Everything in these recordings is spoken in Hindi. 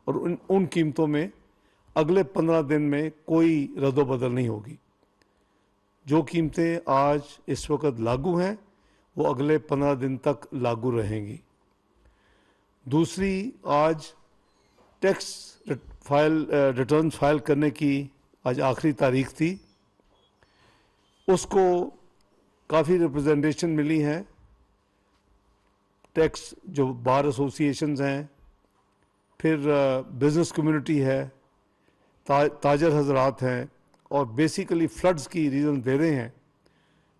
और उन कीमतों में अगले 15 दिन में कोई रद्दोबदल नहीं होगी। जो कीमतें आज इस वक्त लागू हैं वो अगले 15 दिन तक लागू रहेंगी। दूसरी, आज टैक्स रिटर्न फाइल करने की आज आखिरी तारीख थी। उसको काफ़ी रिप्रेजेंटेशन मिली है। टैक्स जो बार एसोसिएशंस हैं, फिर बिज़नेस कम्युनिटी है, ताजर हजरात हैं, और बेसिकली फ्लड्स की रीज़न दे रहे हैं।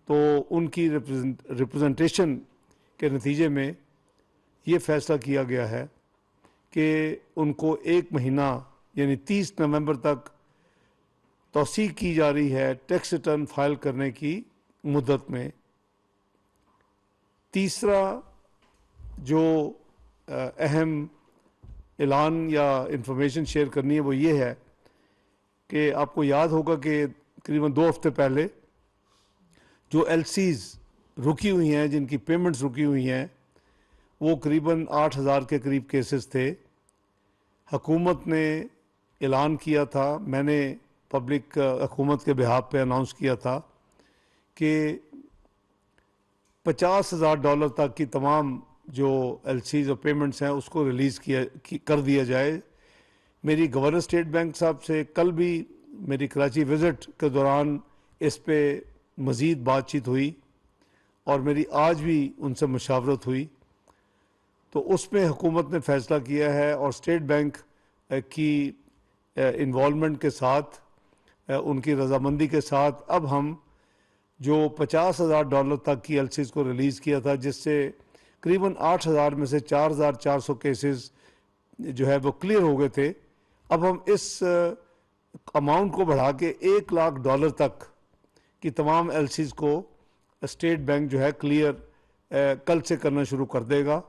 तो उनकी रिप्रेजेंटेशन के नतीजे में ये फ़ैसला किया गया है कि उनको 1 महीना यानी 30 नवंबर तक तौसीक की जा रही है टैक्स रिटर्न फाइल करने की मुद्दत में। तीसरा जो अहम ऐलान या इंफॉर्मेशन शेयर करनी है वो ये है कि आपको याद होगा कि करीबन 2 हफ्ते पहले जो एलसीज रुकी हुई हैं, जिनकी पेमेंट्स रुकी हुई हैं, वो करीबन 8,000 के करीब केसेस थे। हुकूमत ने ऐलान किया था, मैंने पब्लिक हुकूमत के बिहाफ पे अनाउंस किया था कि $50,000 तक की तमाम जो एलसीज और पेमेंट्स हैं उसको रिलीज़ कर दिया जाए। मेरी गवर्नर स्टेट बैंक साहब से कल भी मेरी कराची विज़िट के दौरान इस पे मज़ीद बातचीत हुई और मेरी आज भी उनसे मुशावरत हुई। तो उसमें हुकूमत ने फ़ैसला किया है और स्टेट बैंक की इन्वॉल्वमेंट के साथ, उनकी रजामंदी के साथ, अब हम जो $50,000 तक की एलसीज को रिलीज़ किया था, जिससे करीबन 8,000 में से 4,400 केसेस जो है वो क्लियर हो गए थे। अब हम इस अमाउंट को बढ़ा के $1 लाख तक की तमाम एलसीज को स्टेट बैंक जो है क्लियर कल से करना शुरू कर देगा।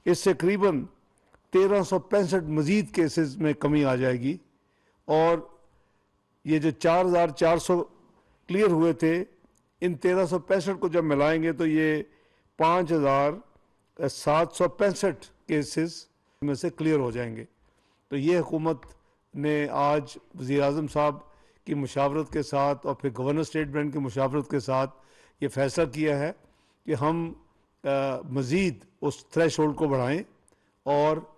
इससे करीबन 1,365 मज़ीद केसेस में कमी आ जाएगी और ये जो 4,400 क्लियर हुए थे, इन 1,365 को जब मिलाएंगे तो ये 5,765 केसेस में से क्लियर हो जाएंगे। तो ये हुकूमत ने आज वज़ीर-ए-आज़म साहब की मुशावरत के साथ और फिर गवर्नर स्टेट बैंक की मुशावरत के साथ ये फ़ैसला किया है कि हम मज़ीद उस थ्रेश होल्ड को बढ़ाएँ और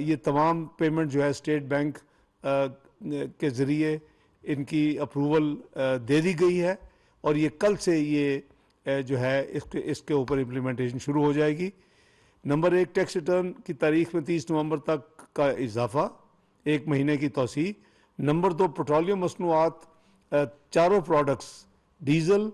ये तमाम पेमेंट जो है स्टेट बैंक के ज़रिए इनकी अप्रूवल दे दी गई है और ये कल से ये जो है इसके ऊपर इम्प्लीमेंटेशन शुरू हो जाएगी। नंबर 1, टैक्स रिटर्न की तारीख में 30 नवंबर तक का इजाफा, 1 महीने की तौसीह। नंबर 2, पेट्रोलियम मसनूआत, चारों प्रोडक्ट्स, डीज़ल,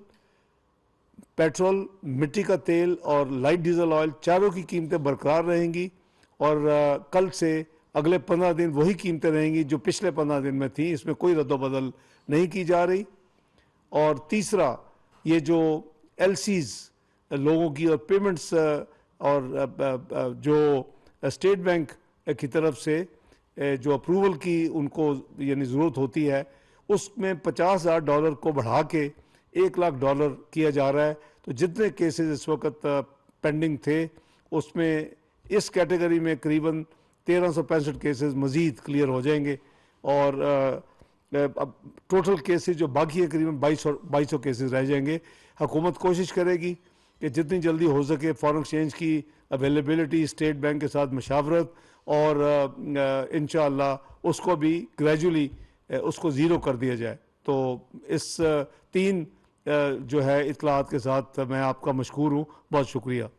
पेट्रोल, मिट्टी का तेल और लाइट डीजल ऑयल, चारों की कीमतें बरकरार रहेंगी और कल से अगले 15 दिन वही कीमतें रहेंगी जो पिछले 15 दिन में थी। इसमें कोई रद्दोबदल नहीं की जा रही। और तीसरा, ये जो एलसीज लोगों की और पेमेंट्स और जो स्टेट बैंक की तरफ से जो अप्रूवल की उनको यानी ज़रूरत होती है, उसमें $50,000 को बढ़ा के $1 लाख किया जा रहा है। तो जितने केसेस इस वक्त पेंडिंग थे उसमें इस कैटेगरी में करीबन 1,365 केसेस मज़ीद क्लियर हो जाएंगे और अब टोटल केसेस जो बाकी है करीबन 2200 केसेस रह जाएंगे। हुकूमत कोशिश करेगी कि जितनी जल्दी हो सके फॉरेन एक्सचेंज की अवेलेबिलिटी, स्टेट बैंक के साथ मशावरत और इंशाअल्लाह उसको भी ग्रेजुअली उसको ज़ीरो कर दिया जाए। तो इस 3 जो है इत्तलात के साथ मैं आपका मशकूर हूँ। बहुत शुक्रिया।